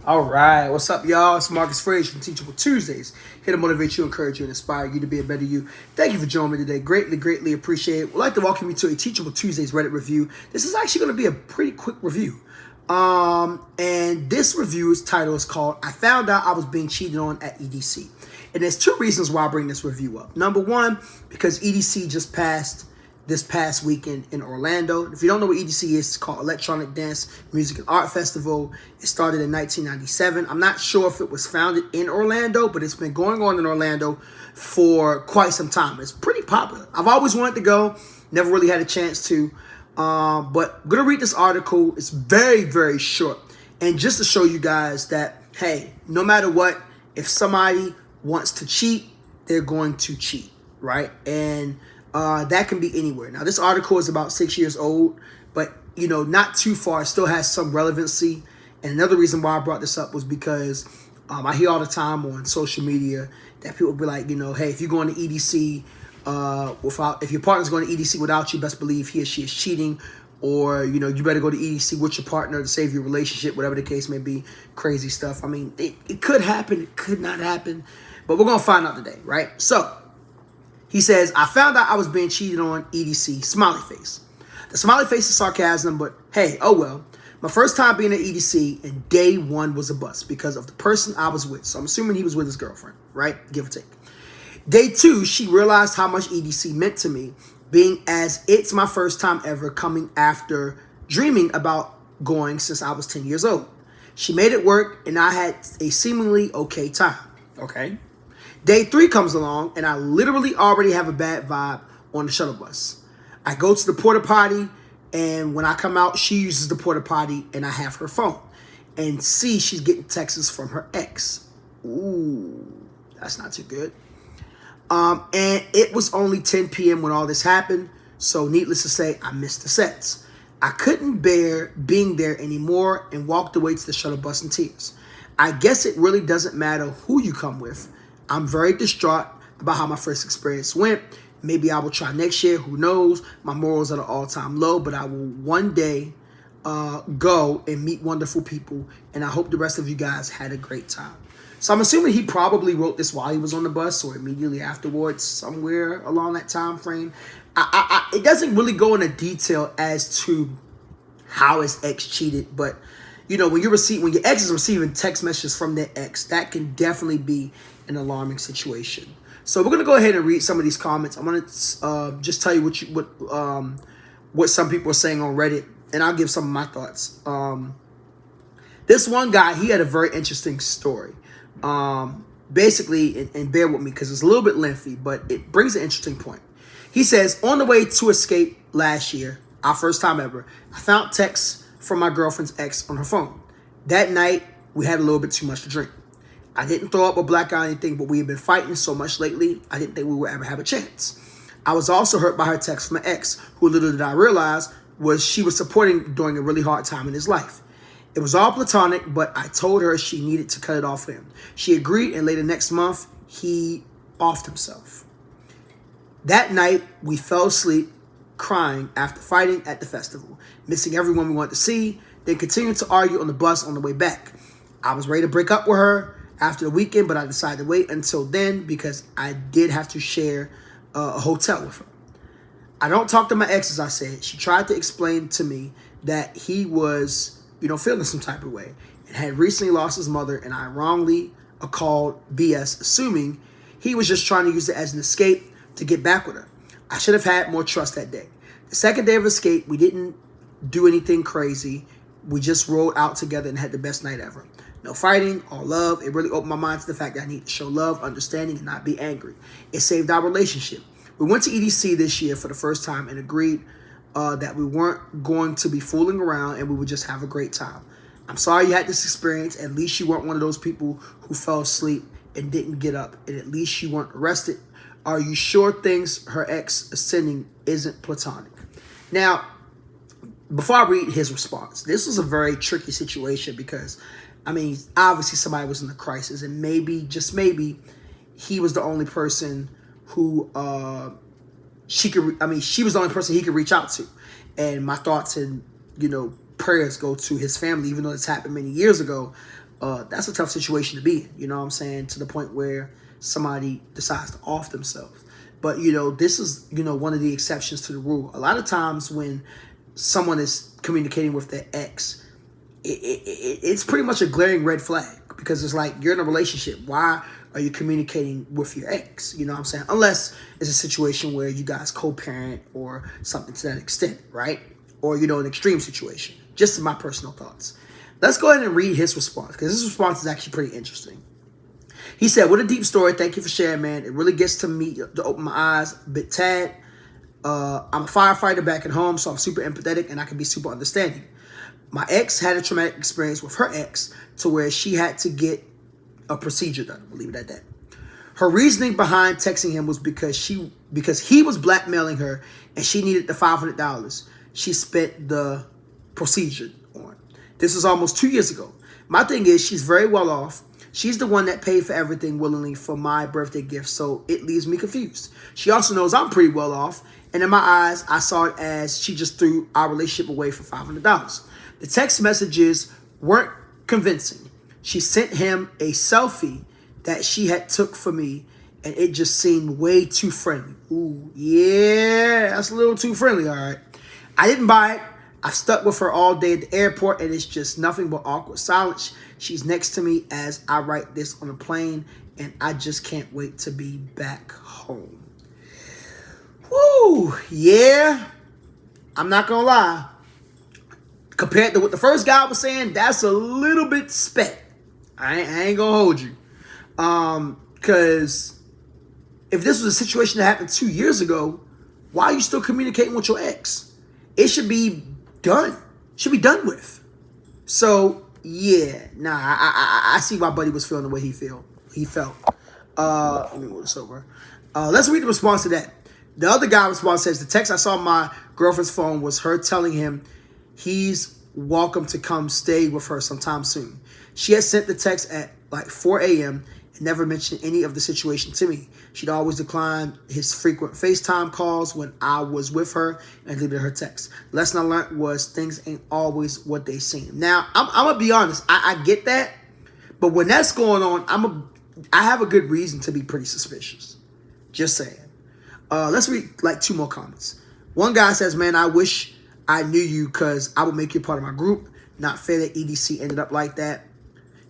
All right, what's up, y'all? It's Marcus Frazier from Teachable Tuesdays. Here to motivate you, encourage you, and inspire you to be a better you. Thank you for joining me today. Greatly appreciate it. We'd like to welcome you to a Teachable Tuesdays Reddit review. This is actually going to be a pretty quick review. And this review's title is called "I Found Out I Was Being Cheated On at EDC." And there's two reasons why I bring this review up. Number one, because EDC just passed this past weekend in Orlando. If you don't know what EDC is, it's called Electronic Dance Music and Art Festival. It started in 1997. I'm not sure if it was founded in Orlando, but it's been going on in Orlando for quite some time. It's pretty popular. I've always wanted to go, never really had a chance to. But I'm going to read this article. It's very short. And just to show you guys that, hey, no matter what, if somebody wants to cheat, they're going to cheat, right? And that can be anywhere. Now, this article is about 6 years old, but, not too far. It still has some relevancy. And another reason why I brought this up was because I hear all the time on social media that people be like, hey, if you're going to EDC if your partner's going to EDC without you, best believe he or she is cheating. Or, you better go to EDC with your partner to save your relationship, whatever the case may be. Crazy stuff. I mean, it could happen. It could not happen. But we're going to find out today, right? So, he says, I found out I was being cheated on EDC, smiley face. The smiley face is sarcasm, but hey, oh well. My first time being at EDC, and day one was a bust because of the person I was with. So I'm assuming he was with his girlfriend, right? Give or take. Day two, she realized how much EDC meant to me, being as it's my first time ever coming after dreaming about going since I was 10 years old. She made it work, and I had a seemingly okay time, okay? Day three comes along, and I literally already have a bad vibe on the shuttle bus. I go to the porta potty, and when I come out, she uses the porta potty, and I have her phone. And see, she's getting texts from her ex. Ooh, that's not too good. And it was only 10 p.m. when all this happened, so needless to say, I missed the sets. I couldn't bear being there anymore and walked away to the shuttle bus in tears. I guess it really doesn't matter who you come with. I'm very distraught about how my first experience went. Maybe I will try next year. Who knows? My morals are at an all-time low, but I will one day go and meet wonderful people, and I hope the rest of you guys had a great time. So I'm assuming he probably wrote this while he was on the bus or immediately afterwards, somewhere along that time frame. It doesn't really go into detail as to how his ex cheated, but when your ex is receiving text messages from their ex, that can definitely be an alarming situation. So we're gonna go ahead and read some of these comments. I'm gonna just tell you what some people are saying on Reddit, and I'll give some of my thoughts. This one guy, he had a very interesting story. Basically, and bear with me because it's a little bit lengthy, but it brings an interesting point. He says, on the way to escape last year, our first time ever, I found texts from my girlfriend's ex on her phone. That night, we had a little bit too much to drink. I didn't throw up or black out or anything, but we had been fighting so much lately, I didn't think we would ever have a chance. I was also hurt by her text from an ex, who little did I realize she was supporting during a really hard time in his life. It was all platonic, but I told her she needed to cut it off him. She agreed, and later next month, he offed himself. That night, we fell asleep crying after fighting at the festival, missing everyone we wanted to see, then continued to argue on the bus on the way back. I was ready to break up with her after the weekend, but I decided to wait until then because I did have to share a hotel with her. I don't talk to my ex, as I said. She tried to explain to me that he was, feeling some type of way and had recently lost his mother, and I wrongly called BS, assuming he was just trying to use it as an escape to get back with her. I should have had more trust that day. The second day of escape, we didn't do anything crazy. We just rolled out together and had the best night ever. No fighting, all love. It really opened my mind to the fact that I need to show love, understanding, and not be angry. It saved our relationship. We went to EDC this year for the first time and agreed that we weren't going to be fooling around and we would just have a great time. I'm sorry you had this experience. At least you weren't one of those people who fell asleep and didn't get up. And at least you weren't arrested. Are you sure things her ex is sending isn't platonic? Now, before I read his response, this was a very tricky situation because, obviously somebody was in a crisis, and maybe, just maybe, he was the only person who she was the only person he could reach out to. And my thoughts and, prayers go to his family, even though this happened many years ago. that's a tough situation to be in. You know what I'm saying? To the point where somebody decides to off themselves. But, this is, one of the exceptions to the rule. A lot of times when someone is communicating with their ex, it's pretty much a glaring red flag, because it's like, you're in a relationship. Why are you communicating with your ex? You know what I'm saying? Unless it's a situation where you guys co-parent or something to that extent, right? Or, an extreme situation. Just my personal thoughts. Let's go ahead and read his response, because his response is actually pretty interesting. He said, "What a deep story. Thank you for sharing, man. It really gets to open my eyes a bit tad. I'm a firefighter back at home, so I'm super empathetic and I can be super understanding. My ex had a traumatic experience with her ex to where she had to get a procedure done. I'll leave it at that. Her reasoning behind texting him was because he was blackmailing her and she needed the $500 she spent the procedure on. This was almost 2 years ago. My thing is, she's very well off. She's the one that paid for everything willingly for my birthday gift, so it leaves me confused. She also knows I'm pretty well off, and in my eyes, I saw it as she just threw our relationship away for $500. The text messages weren't convincing. She sent him a selfie that she had took for me, and it just seemed way too friendly. Ooh, yeah, that's a little too friendly, all right. I didn't buy it. I stuck with her all day at the airport, and it's just nothing but awkward silence. She's next to me as I write this on a plane, and I just can't wait to be back home." Woo, yeah. I'm not going to lie. Compared to what the first guy was saying, that's a little bit spec. I ain't going to hold you. Because if this was a situation that happened 2 years ago, why are you still communicating with your ex? It should be done. Should be done with. So, yeah. Nah, I see why Buddy was feeling the way he felt. Let me move this over. Let's read the response to that. The other guy response says, "The text I saw on my girlfriend's phone was her telling him he's welcome to come stay with her sometime soon. She had sent the text at like 4 a.m. and never mentioned any of the situation to me. She'd always declined his frequent FaceTime calls when I was with her and deleted her text. The lesson I learned was things ain't always what they seem." Now, I'm going to be honest. I get that. But when that's going on, I have a good reason to be pretty suspicious. Just saying. Let's read like 2 more comments. One guy says, "Man, I wish I knew you because I would make you part of my group. Not fair that EDC ended up like that."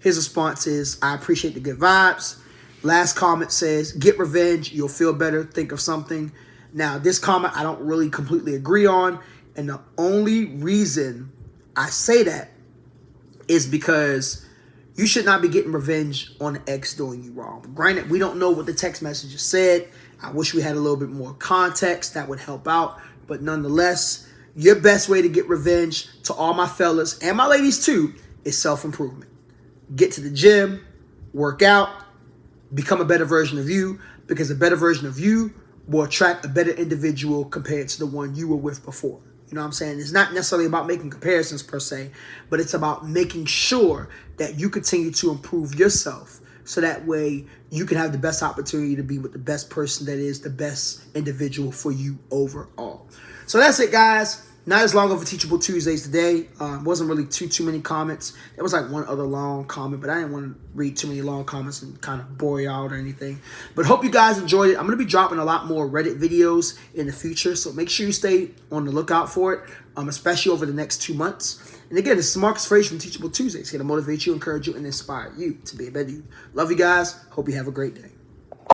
His response is, "I appreciate the good vibes." Last comment says, "Get revenge. You'll feel better. Think of something." Now, this comment I don't really completely agree on. And the only reason I say that is because you should not be getting revenge on an ex doing you wrong. But granted, we don't know what the text messages said. I wish we had a little bit more context. That would help out. But nonetheless, your best way to get revenge, to all my fellas and my ladies too, is self-improvement. Get to the gym, work out, become a better version of you, because a better version of you will attract a better individual compared to the one you were with before. You know what I'm saying? It's not necessarily about making comparisons per se, but it's about making sure that you continue to improve yourself so that way you can have the best opportunity to be with the best person that is the best individual for you overall. So that's it, guys. Not as long of a Teachable Tuesdays today. Wasn't really too many comments. There was like one other long comment, but I didn't want to read too many long comments and kind of bore you out or anything. But hope you guys enjoyed it. I'm going to be dropping a lot more Reddit videos in the future, so make sure you stay on the lookout for it, especially over the next 2 months. And again, this is Marcus Frazier from Teachable Tuesdays, here to motivate you, encourage you, and inspire you to be a better you. Love you guys. Hope you have a great day.